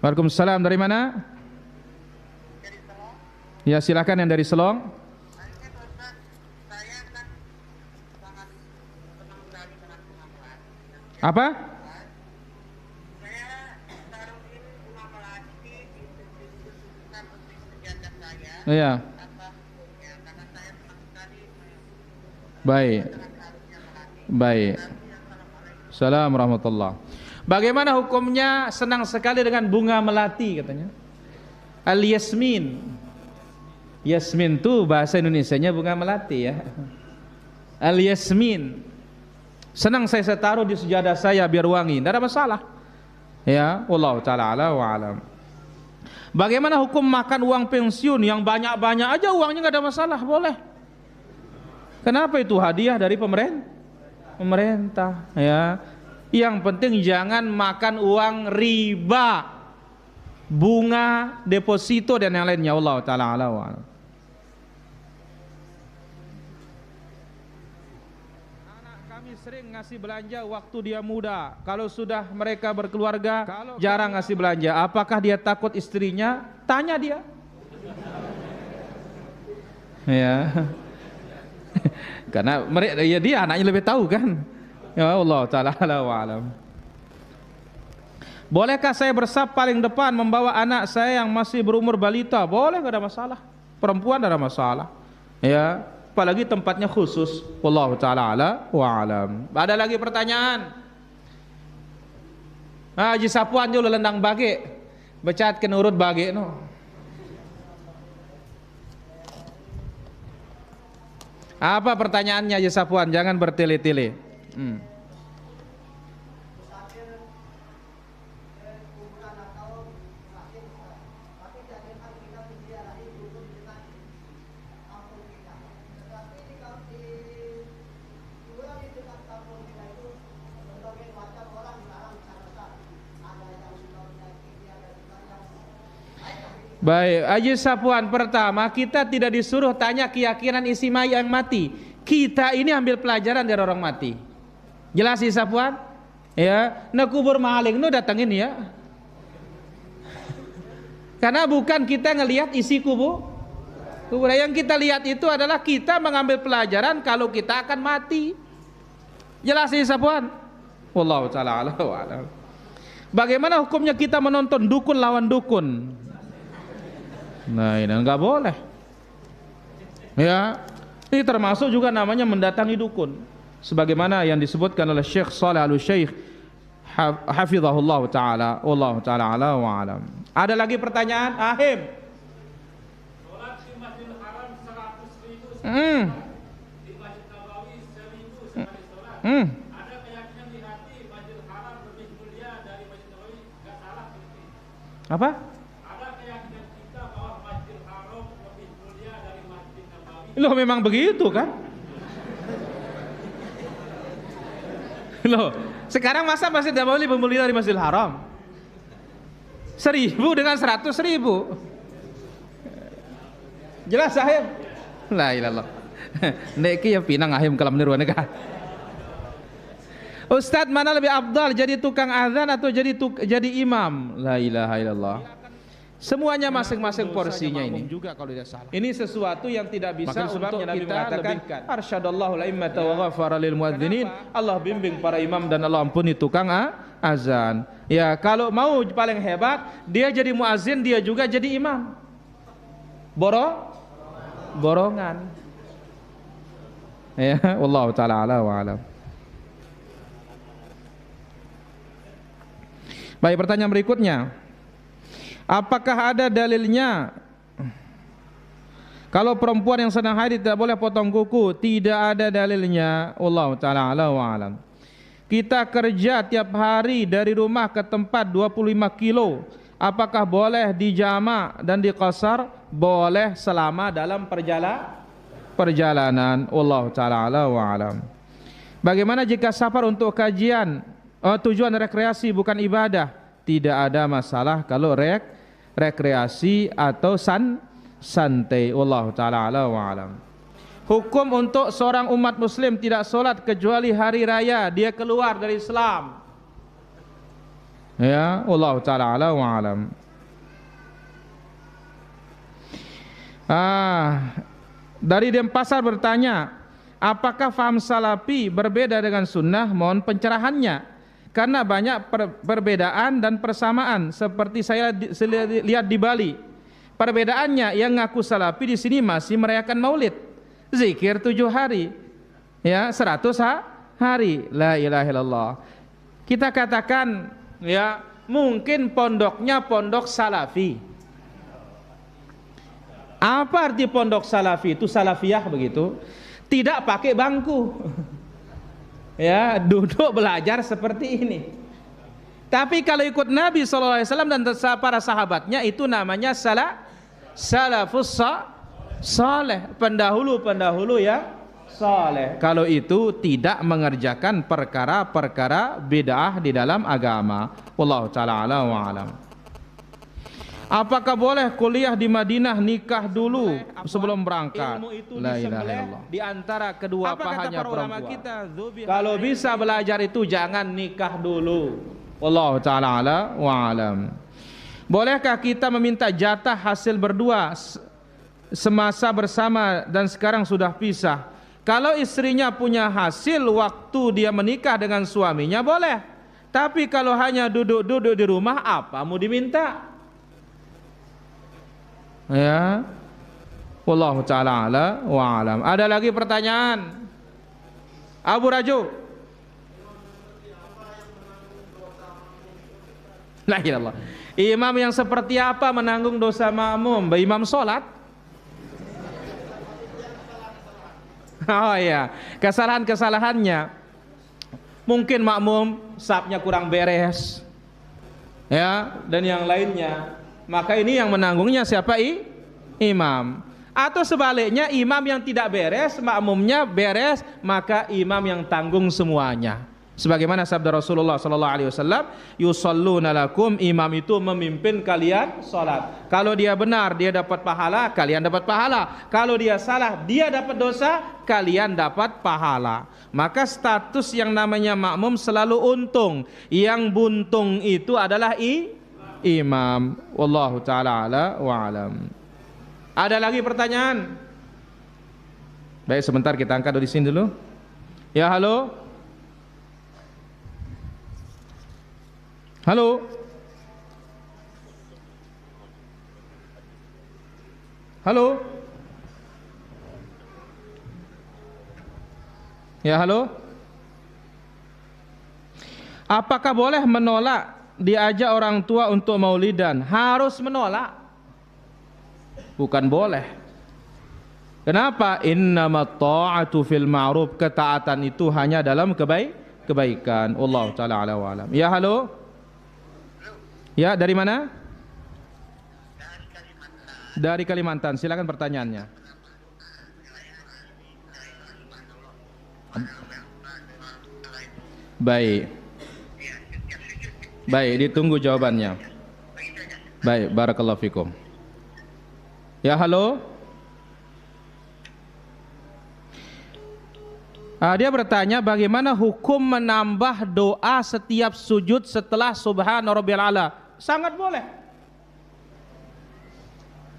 Waalaikumsalam, dari mana? Ya, silakan yang dari Selong. Apa? Iya. Baik. Assalamualaikum warahmatullahi. Bagaimana hukumnya senang sekali dengan bunga melati katanya? Al-yasmin. Yasmin itu bahasa Indonesianya bunga melati ya. Al-yasmin. Senang saya taruh di sejadah saya biar wangi, tidak ada masalah. Ya, wallahu taala ala wa alam. Bagaimana hukum makan uang pensiun yang banyak-banyak aja uangnya nggak ada masalah, boleh. Kenapa itu hadiah dari pemerintah ya. Yang penting jangan makan uang riba, bunga, deposito dan yang lainnya. Allah taala ala wa alam. Sering ngasih belanja waktu dia muda. Kalau sudah mereka berkeluarga, jarang ngasih belanja. Apakah dia takut istrinya? Tanya dia. Ya. Karena mereka, ya dia anaknya lebih tahu kan. Ya Allah taala wa alam. Bolehkah saya bersaf paling depan membawa anak saya yang masih berumur balita? Boleh, enggak ada masalah. Perempuan enggak ada masalah. Ya. Apalagi tempatnya khusus. Wallahu taala ala wa alam. Ada lagi pertanyaan? Haji Sapuan juga lendang bage. Becat ke nurut bage no. Apa pertanyaannya Haji Sapuan? Jangan bertele-tele. Baik, Haji Sapuan, pertama kita tidak disuruh tanya keyakinan isi mayat yang mati. Kita ini ambil pelajaran dari orang mati. Jelas Haji Sapuan? Ya, nah kubur maling nu datangin ya. Karena bukan kita ngelihat isi kubur. Yang kita lihat itu adalah kita mengambil pelajaran kalau kita akan mati. Jelas Haji Sapuan? Wallahu taala ala wa alam. Bagaimana hukumnya kita menonton dukun lawan dukun? Nah, ini enggak boleh. Ya, ini termasuk juga namanya mendatangi dukun. Sebagaimana yang disebutkan oleh Syekh Shalih Al-Syekh hafizahullah taala, wallahu taala ala wa alam. Ada lagi pertanyaan? Ahim. Salat di Masjidil Haram 100.000 di Masjid Nabawi 1.000 sekali salat. Ada keyakinan di hati Masjidil Haram lebih mulia dari Masjid Nabawi, enggak salah begitu. Apa? Loh, memang begitu kan? Loh, sekarang masa Masjid Nabawi lebih mulia dari Masjidil Haram? 1000 dengan 100.000. Jelas sahib? La ilallah. Nek ki ya pinang ahim kalam niruan ka. Ustaz, mana lebih afdal jadi tukang azan atau jadi imam? La ilaha illallah. Semuanya masing-masing porsinya ini. Juga kalau dia salah. Ini sesuatu yang tidak bisa untuk kita lebihkan. Arsyadallahu la'immata wa ghafara lil muadzinin. Allah bimbing para imam dan Allah ampuni tukang azan. Ya, kalau mau paling hebat, dia jadi muazin, dia juga jadi imam. Borongan. Ya, wallahu taala ala wa alam. Baik, pertanyaan berikutnya. Apakah ada dalilnya kalau perempuan yang sedang haid tidak boleh potong kuku? Tidak ada dalilnya. Wallahu taala ala wa alam. Kita kerja tiap hari dari rumah ke tempat 25 kilo. Apakah boleh dijama dan diqasar? Boleh selama dalam perjalanan. Wallahu taala ala wa alam. Bagaimana jika safar untuk kajian? Tujuan rekreasi bukan ibadah. Tidak ada masalah kalau rekreasi atau santai. Wallahu taala ala wa alam. Hukum untuk seorang umat muslim tidak sholat kecuali hari raya, dia keluar dari Islam. Ya, wallahu taala ala wa alam. Dari Denpasar bertanya, apakah faham salafi berbeda dengan sunnah? Mohon pencerahannya. Karena banyak perbedaan dan persamaan, seperti saya lihat di Bali. Perbedaannya, yang ngaku salafi di sini masih merayakan Maulid, zikir 7 hari, ya 100 hari, la ilaha illallah. Kita katakan, ya mungkin pondoknya pondok salafi. Apa arti pondok salafi? Itu salafiyah begitu, tidak pakai bangku. Ya, duduk belajar seperti ini. Tapi kalau ikut Nabi SAW dan para sahabatnya, itu namanya salafus saleh, pendahulu ya saleh. Kalau itu tidak mengerjakan perkara-perkara bid'ah di dalam agama. Wallahu ta'ala ala wa alam. Apakah boleh kuliah di Madinah nikah dulu sebelum berangkat? La ilaha illallah. Di antara kedua pahanya perempuan. Kalau bisa belajar itu jangan nikah dulu. Wallahu ta'ala ala wa alam. Bolehkah kita meminta jatah hasil berdua semasa bersama dan sekarang sudah pisah? Kalau istrinya punya hasil waktu dia menikah dengan suaminya, boleh. Tapi kalau hanya duduk-duduk di rumah, apa mau diminta? Ya, wallahu ta'ala ala wa alam. Ada lagi pertanyaan? Abu Raju. La ilallah. Imam yang seperti apa menanggung dosa makmum? Imam sholat? Oh iya, kesalahannya mungkin makmum sapnya kurang beres, ya, dan yang lainnya. Maka ini yang menanggungnya siapa? Imam. Atau sebaliknya, imam yang tidak beres, makmumnya beres, maka imam yang tanggung semuanya. Sebagaimana sabda Rasulullah sallallahu alaihi wasallam, yusalluna lakum, imam itu memimpin kalian salat. Kalau dia benar, dia dapat pahala, kalian dapat pahala. Kalau dia salah, dia dapat dosa, kalian dapat pahala. Maka status yang namanya makmum selalu untung. Yang buntung itu adalah imam. Wallahu ta'ala ala wa alam. Ada lagi pertanyaan? Baik, sebentar kita angkat dari sini dulu. Ya, halo. Halo. Halo. Ya, halo. Apakah boleh menolak diajak orang tua untuk maulidan? Harus menolak, bukan boleh. Kenapa? Innamat ta'atu fil ma'ruf, ketaatan itu hanya dalam kebaikan. Wallahu ta'ala ala wa alam. Ya, halo. Ya, dari mana? Dari Kalimantan. Silakan pertanyaannya. Baik. Baik, ditunggu jawabannya. Baik, barakallahu fikum. Ya, halo. Dia bertanya bagaimana hukum menambah doa setiap sujud setelah subhana rabbiyal a'la. Sangat boleh.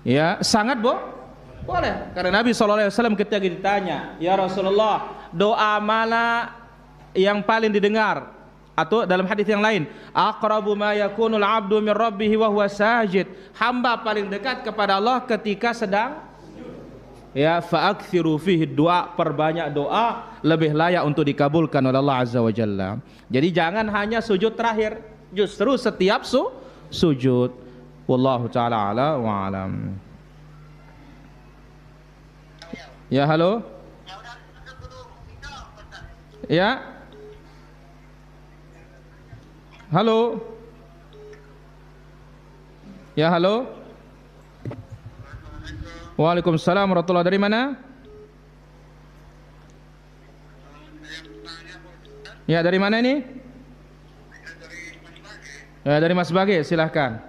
Ya, sangat boleh. Karena Nabi SAW ketika ditanya, ya Rasulullah, doa mana yang paling didengar? Atau dalam hadis yang lain, aqrabu ma yakunul abdu min rabbih wa huwa sajid. Hamba paling dekat kepada Allah ketika sedang ya, fa'akthiru fihi doa, perbanyak doa, lebih layak untuk dikabulkan oleh Allah Azza wa Jalla. Jadi jangan hanya sujud terakhir, justru setiap sujud. Wallahu ta'ala ala wa alam. Ya, halo. Ya. Halo. Ya, halo. Waalaikumsalam warahmatullahi. Dari mana? Ya, dari mana ini? Ya, dari Mas Bage, silahkan.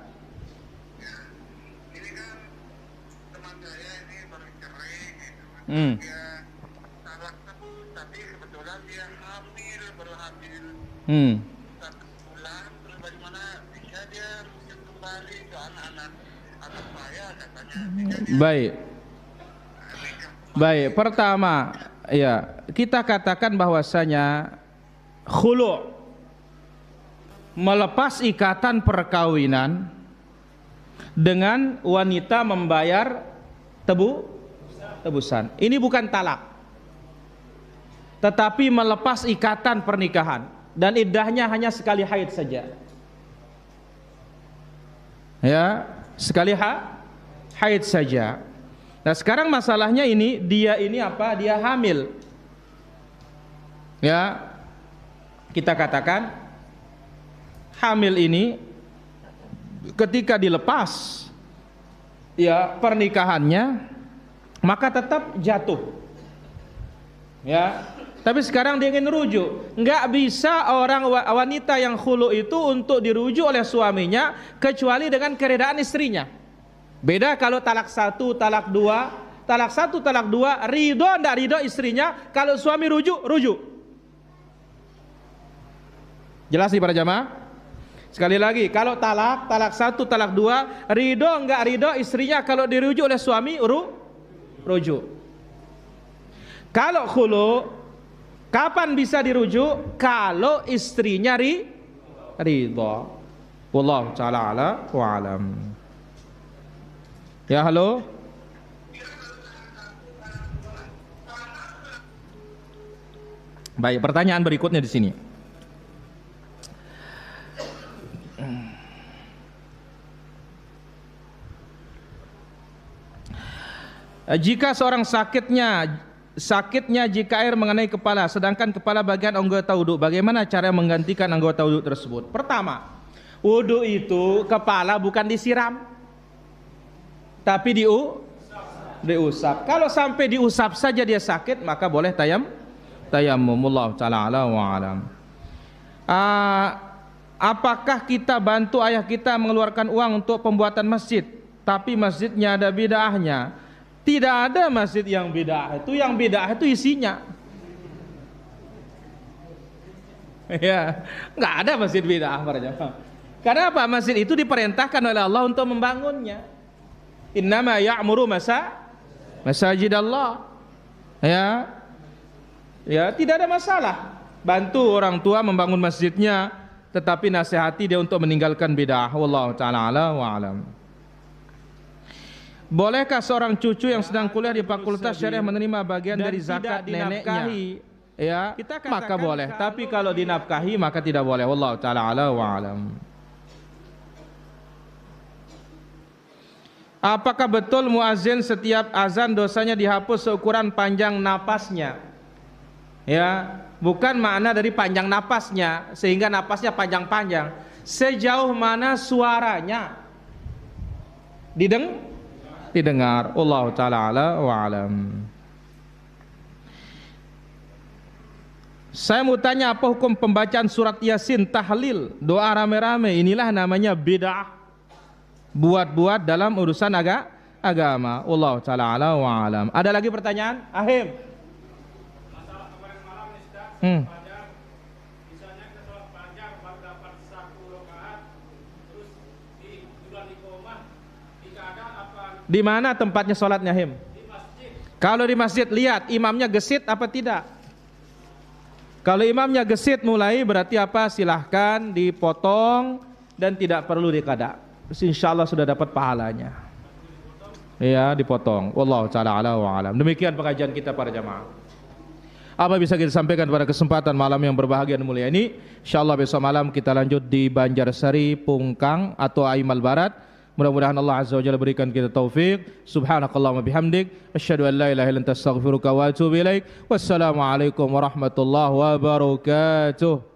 Ini kan teman saya ini baru cerai gitu. Hmm. Dia talak tapi kebetulan dia hamil, baru hamil 1 bulan. Terus bagaimana bisa dia rujuk kembali ke anak-anak saya katanya. Baik, pertama ya, kita katakan bahwasanya khulu', melepas ikatan perkawinan dengan wanita membayar tebusan. Ini bukan talak, tetapi melepas ikatan pernikahan, dan iddahnya hanya sekali haid saja. Ya, sekali haid saja. Nah, sekarang masalahnya dia apa? Dia hamil. Ya, kita katakan hamil ini ketika dilepas ya pernikahannya, maka tetap jatuh. Ya, tapi sekarang dia ingin rujuk. Nggak bisa orang wanita yang khulu itu untuk dirujuk oleh suaminya kecuali dengan keredaan istrinya. Beda kalau talak 1, talak 2, talak 1, talak 2, ridho enggak ridho istrinya, kalau suami rujuk. Jelas nih para jamaah? Sekali lagi, kalau talak 1, talak 2, ridho enggak ridho istrinya, kalau dirujuk oleh suami, rujuk. Kalau khulu, kapan bisa dirujuk? Kalau istrinya ridho. Wallahu ta'ala ala wa alam. Ya, halo. Baik, pertanyaan berikutnya di sini. Jika seorang sakitnya jika air mengenai kepala, sedangkan kepala bagian anggota wudhu, bagaimana cara menggantikan anggota wudhu tersebut? Pertama, wudhu itu kepala bukan disiram, tapi diusap. Kalau sampai diusap saja dia sakit, maka boleh tayammum. Wallahu ta'ala ala wa alam. Apakah kita bantu ayah kita mengeluarkan uang untuk pembuatan masjid, tapi masjidnya ada bid'ahnya? Tidak ada masjid yang bid'ah. Yang bid'ah itu isinya. Ya, nggak ada masjid bid'ah para jamaah. Karena apa? Masjid itu diperintahkan oleh Allah untuk membangunnya. Innama ya'muru masajid Allah. Ya, tidak ada masalah. Bantu orang tua membangun masjidnya, tetapi nasihati dia untuk meninggalkan bid'ah. Wallahu ta'ala ala wa alam. Bolehkah seorang cucu yang sedang kuliah di Fakultas Syariah menerima bagian dari zakat neneknya? Ya, maka boleh. Tapi kalau dinafkahi maka tidak boleh. Wallahu ta'ala ala wa alam. Apakah betul muazin setiap azan dosanya dihapus seukuran panjang napasnya? Ya, bukan makna dari panjang napasnya sehingga napasnya panjang-panjang. Sejauh mana suaranya didengar. Allah ta'ala ala wa alam. Saya mau tanya, apa hukum pembacaan surat Yasin tahlil, doa rame-rame? Inilah namanya bid'ah. buat-buat dalam urusan agama. Wallahu taala ala wa alam. Ada lagi pertanyaan? Ahim. Masalah kemarin malam nih Ustaz, Fajar, misalnya kita sholat Fajar baru dapat 1 rakaat, terus di bulan iqomah di keadaan apa? Di mana tempatnya sholatnya, Ahim? Di masjid. Kalau di masjid, lihat imamnya gesit apa tidak. Kalau imamnya gesit mulai berarti apa? Silahkan dipotong dan tidak perlu dikada. Insya Allah sudah dapat pahalanya. Iya, dipotong. Wallahu taala ala wa alam. Demikian pengajian kita para jamaah. Apa bisa kita sampaikan pada kesempatan malam yang berbahagia dan mulia ini? Insyaallah besok malam kita lanjut di Banjarsari, Pungkang atau Aimal Barat. Mudah-mudahan Allah Azza wa Jalla berikan kita taufik. Subhanakallahumma bihamdik, asyhadu an la ilaha illa anta astaghfiruka wa atubu ilaik. Wassalamualaikum warahmatullahi wabarakatuh.